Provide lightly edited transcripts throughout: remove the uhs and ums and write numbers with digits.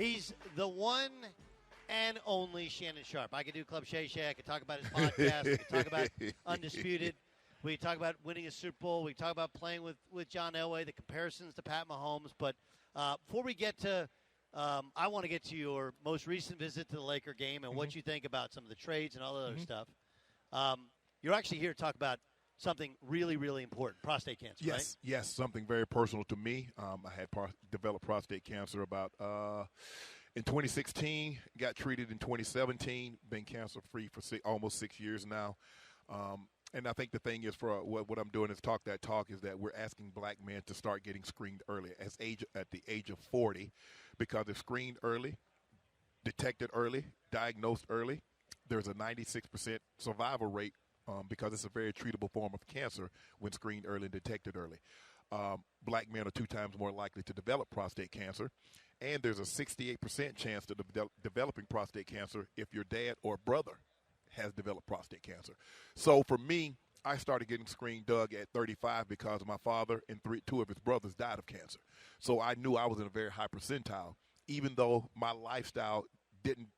He's the one and only Shannon Sharpe. I could do Club Shay Shay. I could talk about his podcast. I could talk about Undisputed. We talk about winning a Super Bowl. We talk about playing with John Elway, the comparisons to Pat Mahomes. But before we get to I want to get to your most recent visit to the Laker game and what you think about some of the trades and all the other stuff. You're actually here to talk about something really, really important, prostate cancer, right? Yes, something very personal to me. I had developed prostate cancer about in 2016, got treated in 2017, been cancer-free for almost 6 years now. And I think the thing is for what I'm doing is Talk That Talk is that we're asking black men to start getting screened early at the age of 40, because if screened early, detected early, diagnosed early, there's a 96% survival rate because it's a very treatable form of cancer when screened early and detected early. Black men are 2 times more likely to develop prostate cancer, and there's a 68% chance of developing prostate cancer if your dad or brother has developed prostate cancer. So for me, I started getting screened, Doug, at 35 because my father and 2 of his brothers died of cancer. So I knew I was in a very high percentile, even though my lifestyle didn't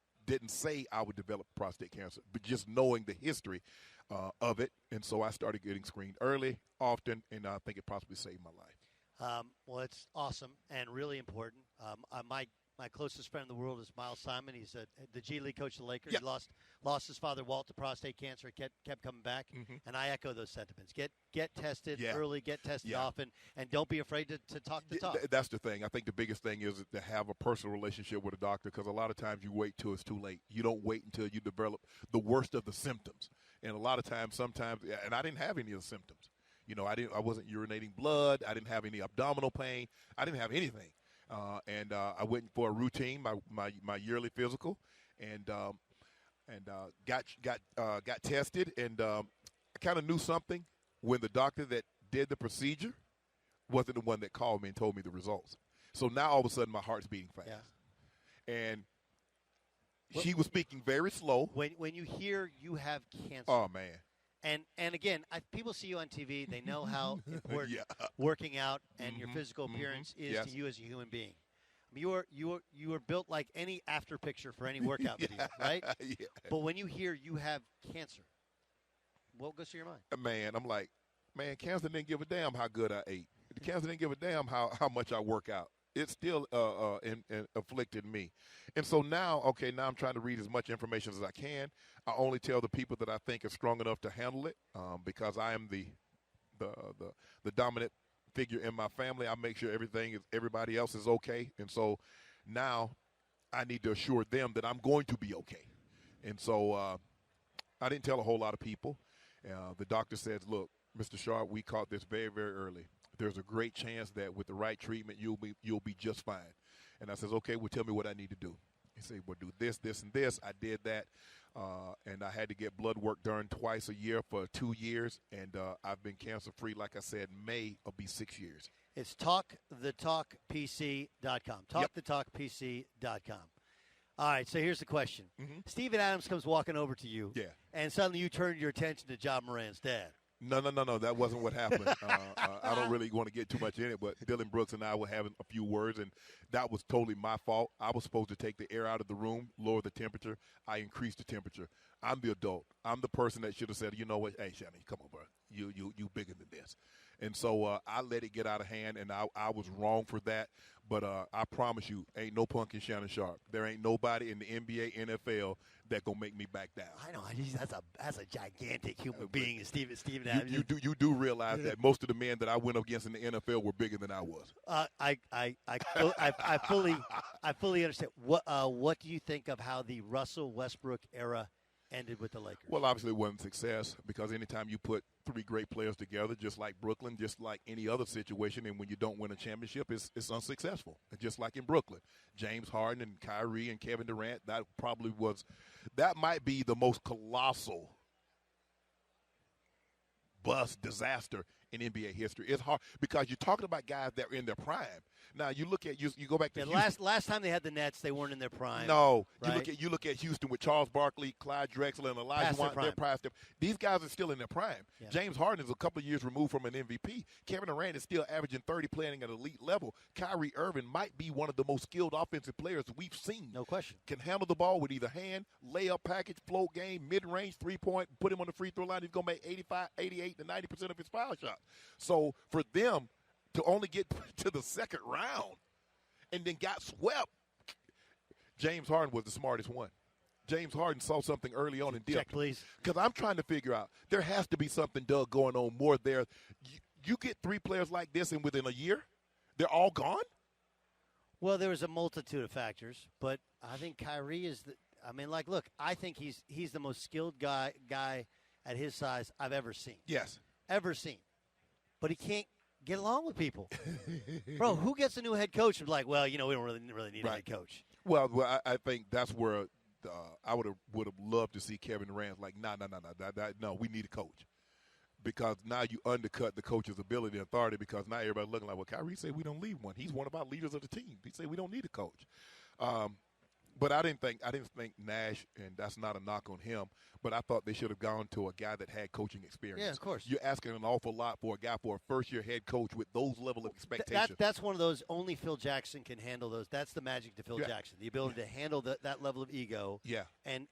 say I would develop prostate cancer, but just knowing the history of it. And so I started getting screened early, often, and I think it possibly saved my life. Well, it's awesome and really important. My closest friend in the world is Miles Simon. He's the G League coach of the Lakers. Yeah. He lost his father, Walt, to prostate cancer. Kept coming back, and I echo those sentiments. Get tested early, get tested often, and don't be afraid to talk the talk. That's the thing. I think the biggest thing is to have a personal relationship with a doctor, because a lot of times you wait till it's too late. You don't wait until you develop the worst of the symptoms. And a lot of times, and I didn't have any of the symptoms. You know, I wasn't urinating blood. I didn't have any abdominal pain. I didn't have anything. And I went for a routine, my yearly physical, and got tested, and I kind of knew something when the doctor that did the procedure wasn't the one that called me and told me the results. So now all of a sudden my heart's beating fast, and she was speaking very slow. When you hear you have cancer, oh man. And again, people see you on TV. They know how important working out and your physical appearance is to you as a human being. I mean, you are built like any after picture for any workout video, right? Yeah. But when you hear you have cancer, what goes through your mind? Man, I'm like, man, cancer didn't give a damn how good I ate. The cancer didn't give a damn how much I work out. It still afflicted me. And so now I'm trying to read as much information as I can. I only tell the people that I think are strong enough to handle it, because I am the dominant figure in my family. I make sure everybody else is okay. And so now I need to assure them that I'm going to be okay. And so I didn't tell a whole lot of people. The doctor says, look, Mr. Sharpe, we caught this very, very early. There's a great chance that with the right treatment, you'll be just fine. And I says, okay, well, tell me what I need to do. He said, well, do this, this, and this. I did that, and I had to get blood work done twice a year for 2 years, and I've been cancer-free, like I said, May will be 6 years. It's talkthetalkpc.com. Talkthetalkpc.com. All right, so here's the question. Steven Adams comes walking over to you, and suddenly you turn your attention to John Moran's dad. No, that wasn't what happened. I don't really want to get too much in it, but Dillon Brooks and I were having a few words, and that was totally my fault. I was supposed to take the air out of the room, lower the temperature. I increased the temperature. I'm the adult. I'm the person that should have said, you know what, hey, Shannon, come on, bro. You bigger than this. And so I let it get out of hand, and I was wrong for that. But I promise you, ain't no punk in Shannon Sharpe. There ain't nobody in the NBA, NFL that gonna make me back down. I know. That's a gigantic human being, Steven Adams. You do realize that most of the men that I went up against in the NFL were bigger than I was. I fully understand. What do you think of how the Russell Westbrook era ended with the Lakers? Well, obviously it wasn't a success, because anytime you put 3 great players together, just like Brooklyn, just like any other situation, and when you don't win a championship, it's unsuccessful. Just like in Brooklyn, James Harden and Kyrie and Kevin Durant, that might be the most colossal bust disaster in NBA history. It's hard because you're talking about guys that are in their prime. Now you look at you go back to last time they had the Nets, they weren't in their prime. No, right? you look at Houston with Charles Barkley, Clyde Drexler, and Elijah Wan. Their prime. These guys are still in their prime. Yeah. James Harden is a couple of years removed from an MVP. Kevin Durant is still averaging 30, playing at an elite level. Kyrie Irving might be one of the most skilled offensive players we've seen. No question. Can handle the ball with either hand, layup package, float game, mid-range, three-point, put him on the free throw line. He's going to make 85, 88 to 90% of his foul shots. So for them to only get to the second round and then got swept, James Harden was the smartest one. James Harden saw something early on and dipped. Check, please. Because I'm trying to figure out, there has to be something, Doug, going on more there. You get three players like this, and within a year, they're all gone? Well, there was a multitude of factors, but I think Kyrie is look, I think he's the most skilled guy at his size I've ever seen. Yes. Ever seen. But he can't get along with people. Bro, who gets a new head coach and be like, well, we don't really need a head coach? Well, I think that's where I would have loved to see Kevin Durant like, no, we need a coach. Because now you undercut the coach's ability and authority because now everybody's looking like, well, Kyrie said we don't need one. He's one of our leaders of the team. He said we don't need a coach. But I didn't think Nash, and that's not a knock on him, but I thought they should have gone to a guy that had coaching experience. Yeah, of course. You're asking an awful lot for a guy for a first-year head coach with those level of expectations. That's one of those only Phil Jackson can handle those. That's the magic to Phil Jackson, the ability to handle that level of ego. Yeah. And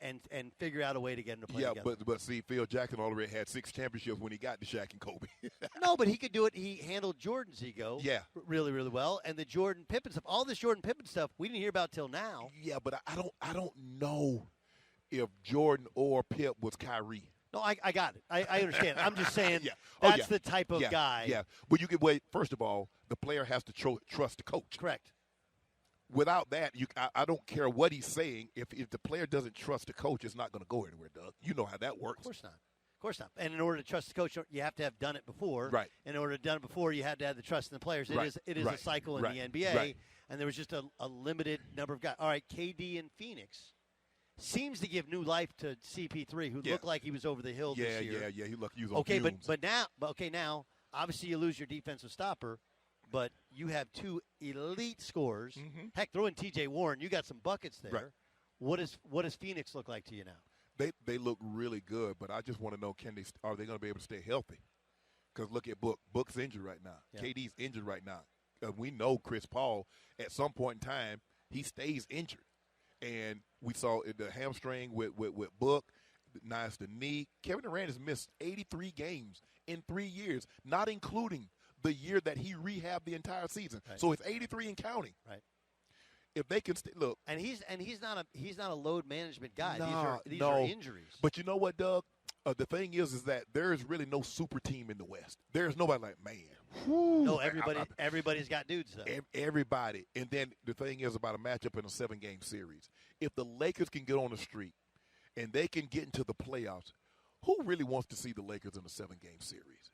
figure out a way to get him to play together. Yeah, but see, Phil Jackson already had 6 championships when he got to Shaq and Kobe. No, but he could do it. He handled Jordan's ego. Yeah. Really, really well. And the Jordan Pippen stuff, all this Jordan Pippen stuff, we didn't hear about till now. Yeah, but I don't know if Jordan or Pip was Kyrie. No, I got it. I understand. I'm just saying that's the type of guy. Yeah, but you can wait. First of all, the player has to trust the coach. Correct. Without that, I don't care what he's saying. If the player doesn't trust the coach, it's not going to go anywhere, Doug. You know how that works. Of course not. Of course not. And in order to trust the coach, you have to have done it before. Right. In order to have done it before, you had to have the trust in the players. It is a cycle in the NBA, and there was just a limited number of guys. All right, KD in Phoenix seems to give new life to CP3, who looked like he was over the hill this year. Yeah. He looked. He was on fumes. but now, obviously, you lose your defensive stopper, but you have 2 elite scorers. Mm-hmm. Heck, throw in T.J. Warren. You got some buckets there. Right. What does Phoenix look like to you now? They look really good, but I just want to know, are they going to be able to stay healthy? Because look at Book. Book's injured right now. Yeah. KD's injured right now. We know Chris Paul, at some point in time, he stays injured. And we saw the hamstring with Book. Now it's the knee. Kevin Durant has missed 83 games in 3 years, not including the year that he rehabbed the entire season. Right. So it's 83 and counting. Right. If they can look, and he's not a load management guy. These no. are injuries. But you know what, Doug? The thing is that there is really no super team in the West. There's nobody like, man. Whew, no, everybody's got dudes though. Everybody. And then the thing is about a matchup in a 7-game series. If the Lakers can get on the streak and they can get into the playoffs, who really wants to see the Lakers in a 7-game series?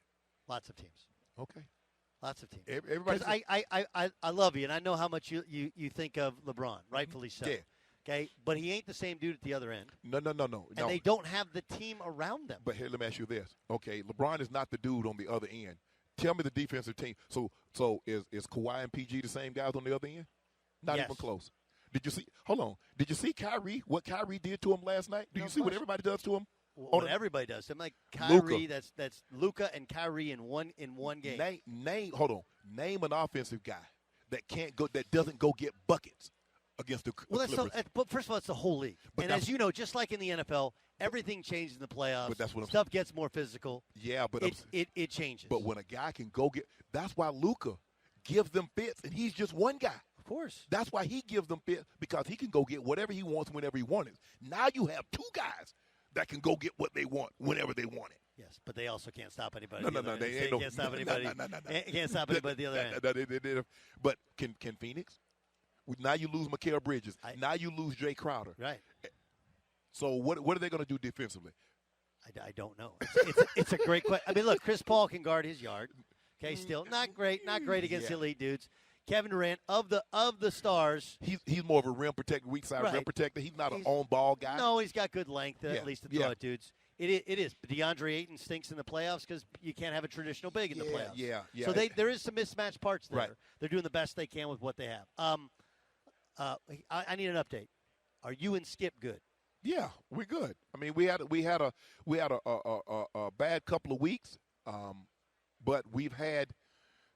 Lots of teams. Okay. Lots of teams. Everybody. I love you, and I know how much you think of LeBron, rightfully so. Yeah. Okay, but he ain't the same dude at the other end. No. And they don't have the team around them. But here, let me ask you this. Okay, LeBron is not the dude on the other end. Tell me the defensive team. So is Kawhi and PG the same guys on the other end? Not even close. Did you see? Hold on. Did you see Kyrie? What Kyrie did to him last night? Do you see what everybody does to him? What everybody does. I'm like Kyrie. Luka. That's Luka and Kyrie in one game. Hold on. Name an offensive guy that doesn't go get buckets against the Clippers. But first of all, it's the whole league. And as you know, just like in the NFL, everything changes in the playoffs. But that's what stuff gets more physical. Yeah, but it changes. But when a guy can go get, that's why Luka gives them fits, and he's just one guy. Of course. That's why he gives them fits, because he can go get whatever he wants whenever he wants it. Now you have 2 guys that can go get what they want whenever they want it. Yes, but they also can't stop anybody. No, they can't stop anybody. Can't stop anybody the other end. But can Phoenix? Now you lose Mikal Bridges. Now you lose Jay Crowder. Right. So what are they going to do defensively? I don't know. It's a great question. I mean, look, Chris Paul can guard his yard. Okay, still not great against elite dudes. Kevin Durant of the stars. He's more of a rim protector, weak side rim protector. He's not an on ball guy. No, he's got good length at least to throw at dudes. It is. But DeAndre Ayton stinks in the playoffs because you can't have a traditional big in the playoffs. Yeah. So there is some mismatched parts there. Right. They're doing the best they can with what they have. I need an update. Are you and Skip good? Yeah, we're good. I mean, we had a bad couple of weeks, but we've had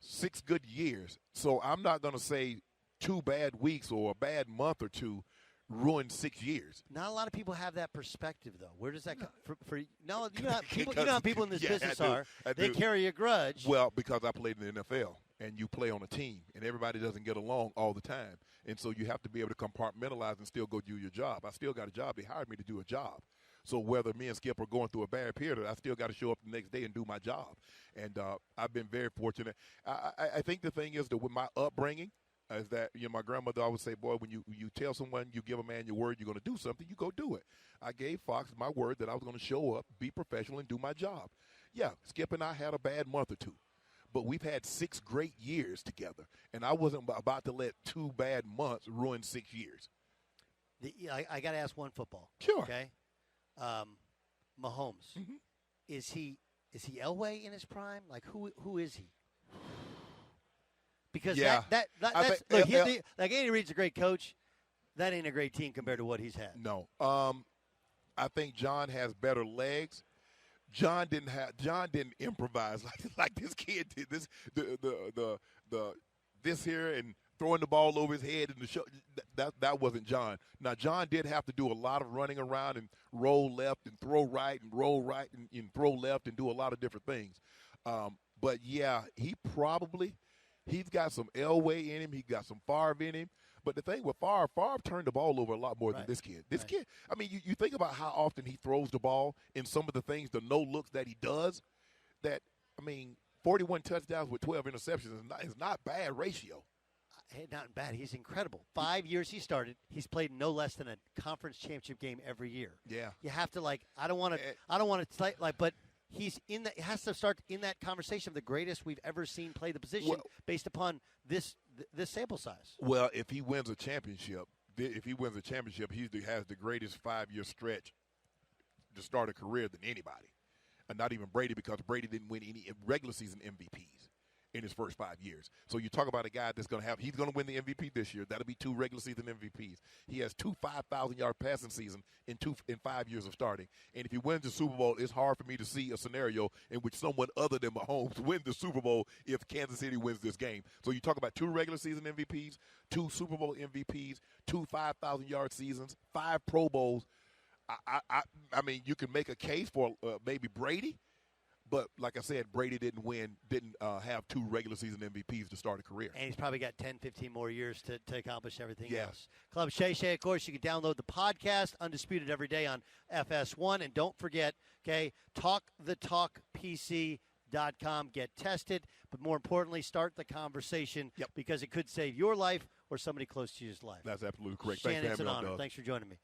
6 good years. So I'm not going to say 2 bad weeks or a bad month or 2 ruined 6 years. Not a lot of people have that perspective, though. Where does that come from? No, you know how people in this business are. They carry a grudge. Well, because I played in the NFL, and you play on a team, and everybody doesn't get along all the time. And so you have to be able to compartmentalize and still go do your job. I still got a job. They hired me to do a job. So whether me and Skip are going through a bad period, I still got to show up the next day and do my job. And I've been very fortunate. I think the thing is that with my upbringing, is that, my grandmother always say, boy, when you tell someone, you give a man your word, you're going to do something, you go do it. I gave Fox my word that I was going to show up, be professional, and do my job. Yeah, Skip and I had a bad month or 2, but we've had 6 great years together, and I wasn't about to let 2 bad months ruin 6 years. I got to ask one football. Sure. Okay. Mahomes. Mm-hmm. Is he Elway in his prime? Like, who is he? Because that's look, like Andy Reid's a great coach. That ain't a great team compared to what he's had. No. I think John has better legs. John didn't improvise like this kid did. This here and throwing the ball over his head in the show. That wasn't John. Now John did have to do a lot of running around and roll left and throw right and roll right and throw left and do a lot of different things. But yeah, he's got some Elway in him. He got some Favre in him. But the thing with Favre turned the ball over a lot more than this kid. This kid, I mean, you think about how often he throws the ball and some of the things, the no-looks that he does, 41 touchdowns with 12 interceptions is not bad ratio. Not bad. He's incredible. 5 years he started. He's played no less than a conference championship game every year. Yeah. You have to, I don't want to, but he's has to start in that conversation of the greatest we've ever seen play the position based upon this sample size. Well, if he wins a championship, he has the greatest 5-year stretch to start a career than anybody. And not even Brady, because Brady didn't win any regular season MVPs in his first 5 years. So you talk about a guy he's going to win the MVP this year. That'll be 2 regular season MVPs. He has 2 5,000-yard passing season in 5 years of starting. And if he wins the Super Bowl, it's hard for me to see a scenario in which someone other than Mahomes wins the Super Bowl if Kansas City wins this game. So you talk about 2 regular season MVPs, 2 Super Bowl MVPs, 2 5,000-yard seasons, 5 Pro Bowls. I mean, you can make a case for maybe Brady. But like I said, Brady didn't have 2 regular season MVPs to start a career. And he's probably got 10, 15 more years to accomplish everything else. Club Shay Shay, of course, you can download the podcast, Undisputed, every day on FS1. And don't forget, talkthetalkpc.com. Get tested. But more importantly, start the conversation because it could save your life or somebody close to you's life. That's absolutely correct. Shannon, Thanks for having it's an me on, honor. Doug. Thanks for joining me.